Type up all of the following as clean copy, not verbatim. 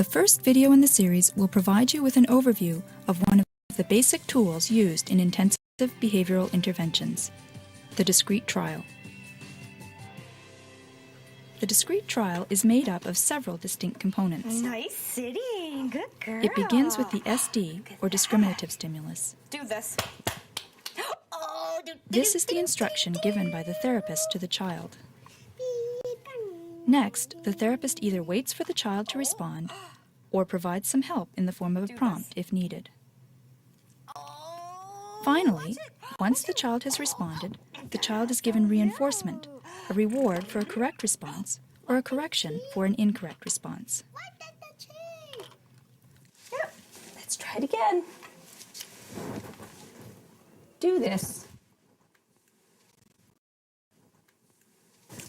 The first video in the series will provide you with an overview of one of the basic tools used in intensive behavioral interventions, the discrete trial. The discrete trial is made up of several distinct components. Nice sitting. Good girl. It begins with the SD, or discriminative stimulus. Do this. Oh, This is the instruction given by the therapist to the child. Next, the therapist either waits for the child to respond or provides some help in the form of a prompt if needed. Finally, once the child has responded, the child is given reinforcement, a reward for a correct response, or a correction for an incorrect response. Yep. Let's try it again. Do this.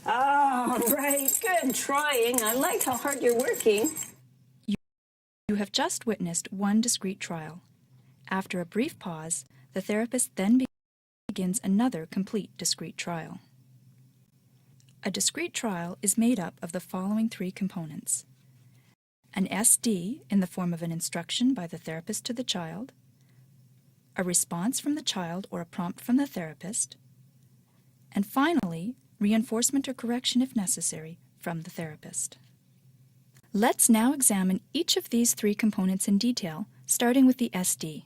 All right, good trying. I like how hard you're working. You have just witnessed one discrete trial. After a brief pause, the therapist then begins another complete discrete trial. A discrete trial is made up of the following three components: an SD in the form of an instruction by the therapist to the child, a response from the child or a prompt from the therapist, and finally, reinforcement or correction if necessary from the therapist. Let's now examine each of these three components in detail, starting with the SD.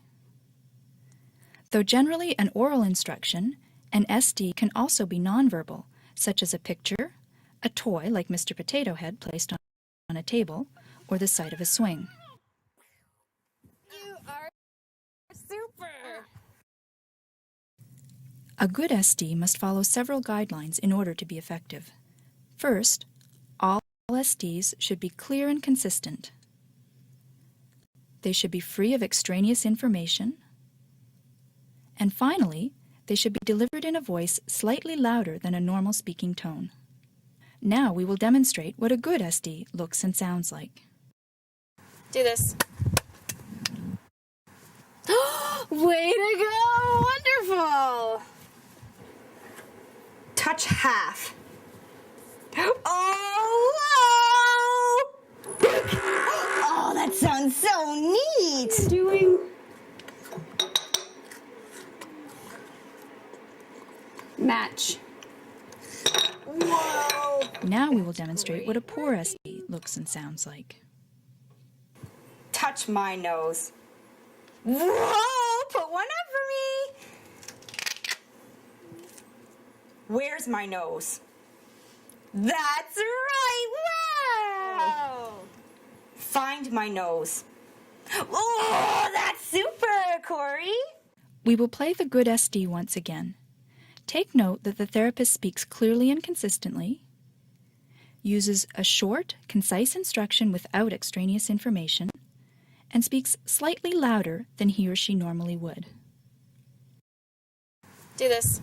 Though generally an oral instruction, an SD can also be nonverbal, such as a picture, a toy like Mr. Potato Head placed on a table, or the sight of a swing. You are super. A good SD must follow several guidelines in order to be effective. First, all SDs should be clear and consistent. They should be free of extraneous information. And finally, they should be delivered in a voice slightly louder than a normal speaking tone. Now we will demonstrate what a good SD looks and sounds like. Do this. Way to go! Wonderful! Touch half. Oh, whoa! Oh, that sounds so neat! Doing match. Whoa! Now we will demonstrate what a poor SD looks and sounds like. Touch my nose. Whoa! Put one up for me. Where's my nose? That's right! Wow! Find my nose. Oh, that's super, Corey! We will play the good SD once again. Take note that the therapist speaks clearly and consistently, uses a short, concise instruction without extraneous information, and speaks slightly louder than he or she normally would. Do this.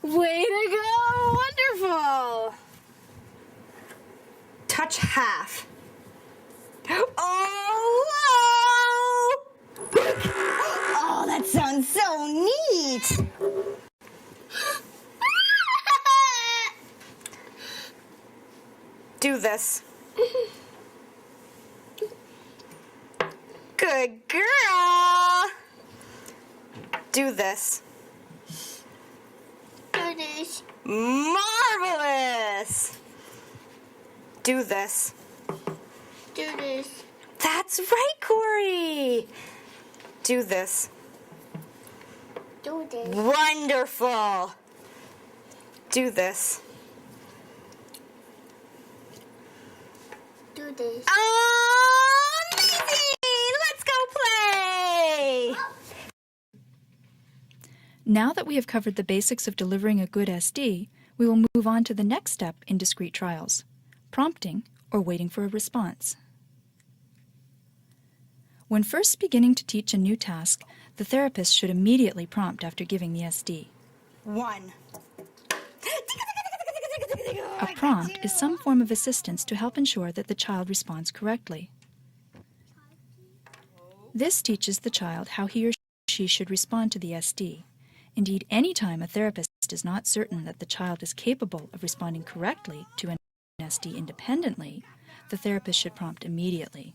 Way to go! Wonderful! Touch half. Oh, whoa! Oh, that sounds so neat! Do this. Good girl! Do this. Do this. Marvelous! Do this. Do this. That's right, Corey! Do this. Do this. Wonderful! Do this. Do this. Oh, amazing! Let's go play! Now that we have covered the basics of delivering a good SD, we will move on to the next step in discrete trials: prompting or waiting for a response. When first beginning to teach a new task, the therapist should immediately prompt after giving the SD. 1. A prompt is some form of assistance to help ensure that the child responds correctly. This teaches the child how he or she should respond to the SD. Indeed, any time a therapist is not certain that the child is capable of responding correctly to an SD independently, the therapist should prompt immediately.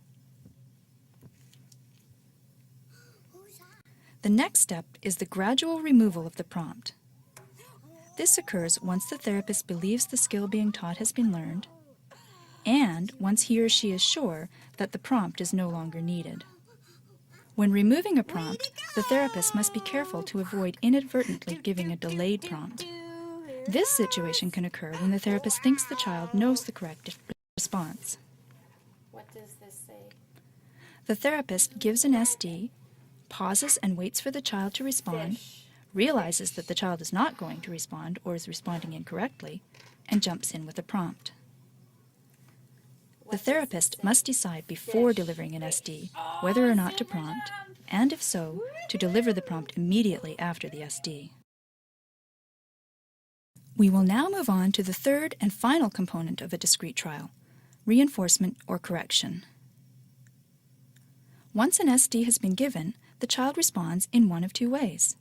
The next step is the gradual removal of the prompt. This occurs once the therapist believes the skill being taught has been learned, and once he or she is sure that the prompt is no longer needed. When removing a prompt, the therapist must be careful to avoid inadvertently giving a delayed prompt. This situation can occur when the therapist thinks the child knows the correct response. What does this say? The therapist gives an SD, pauses and waits for the child to respond, realizes that the child is not going to respond or is responding incorrectly, and jumps in with a prompt. The therapist must decide before delivering an SD whether or not to prompt, and if so, to deliver the prompt immediately after the SD. We will now move on to the third and final component of a discrete trial, reinforcement or correction. Once an SD has been given, the child responds in one of two ways.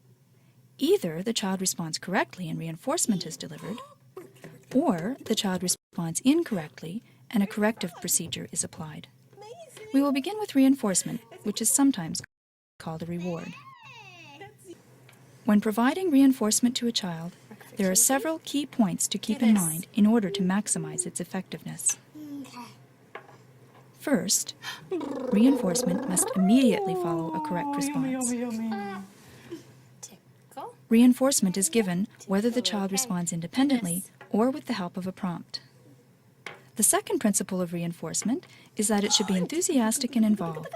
Either the child responds correctly and reinforcement is delivered, or the child responds incorrectly and a corrective procedure is applied. We will begin with reinforcement, which is sometimes called a reward. When providing reinforcement to a child, there are several key points to keep in mind in order to maximize its effectiveness. First, reinforcement must immediately follow a correct response. Reinforcement is given whether the child responds independently or with the help of a prompt. The second principle of reinforcement is that it should be enthusiastic and involved.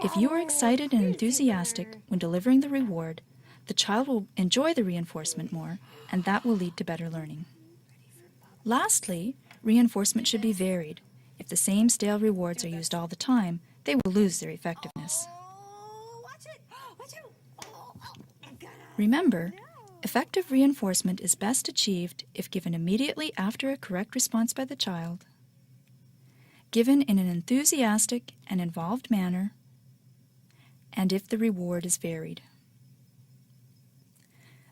If you are excited and enthusiastic when delivering the reward, the child will enjoy the reinforcement more, and that will lead to better learning. Lastly, reinforcement should be varied. If the same stale rewards are used all the time, they will lose their effectiveness. Remember, effective reinforcement is best achieved if given immediately after a correct response by the child, given in an enthusiastic and involved manner, and if the reward is varied.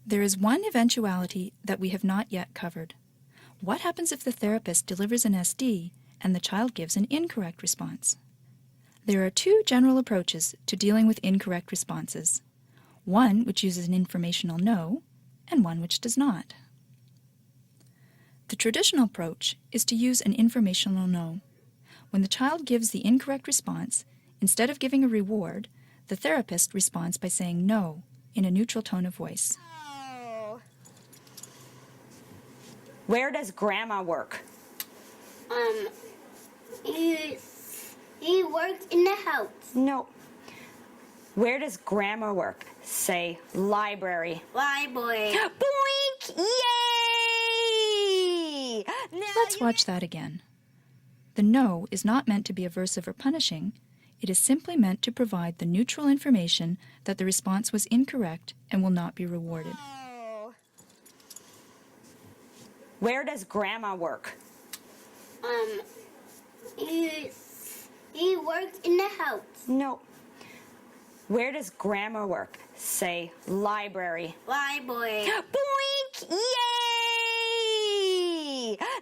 There is one eventuality that we have not yet covered. What happens if the therapist delivers an SD and the child gives an incorrect response? There are two general approaches to dealing with incorrect responses. One which uses an informational no, and one which does not. The traditional approach is to use an informational no. When the child gives the incorrect response, instead of giving a reward, the therapist responds by saying no in a neutral tone of voice. Where does grandma work? He works in the house. No. Where does grandma work? Say library. Library. Boink! Yay! Let's watch that again. The no is not meant to be aversive or punishing. It is simply meant to provide the neutral information that the response was incorrect and will not be rewarded. Where does grandma work? He works in the house. No. Where does grandma work? Say library. Library. Boink! Yay!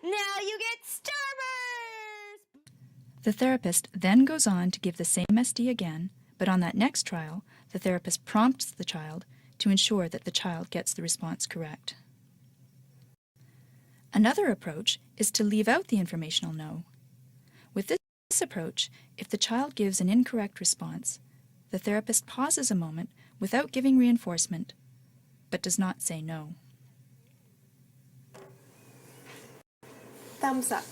Now you get Starburst! The therapist then goes on to give the same SD again, but on that next trial, the therapist prompts the child to ensure that the child gets the response correct. Another approach is to leave out the informational no. With this approach, if the child gives an incorrect response, the therapist pauses a moment without giving reinforcement, but does not say no. Thumbs up.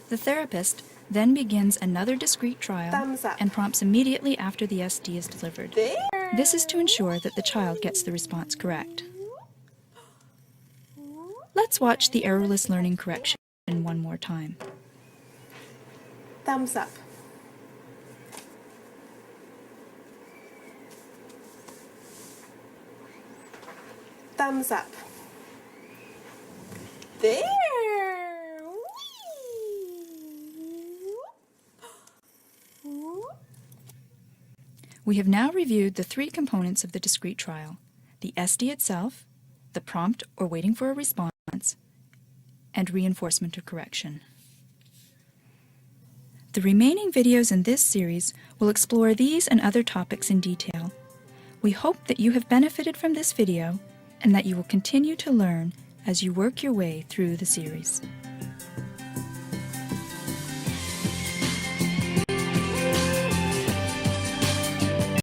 The therapist then begins another discrete trial Thumbs up. and prompts immediately after the SD is delivered. There. This is to ensure that the child gets the response correct. Let's watch the errorless learning correction one more time. Thumbs up. Thumbs up. There. We have now reviewed the three components of the discrete trial: the SD itself, the prompt or waiting for a response, and reinforcement or correction. The remaining videos in this series will explore these and other topics in detail. We hope that you have benefited from this video and that you will continue to learn as you work your way through the series.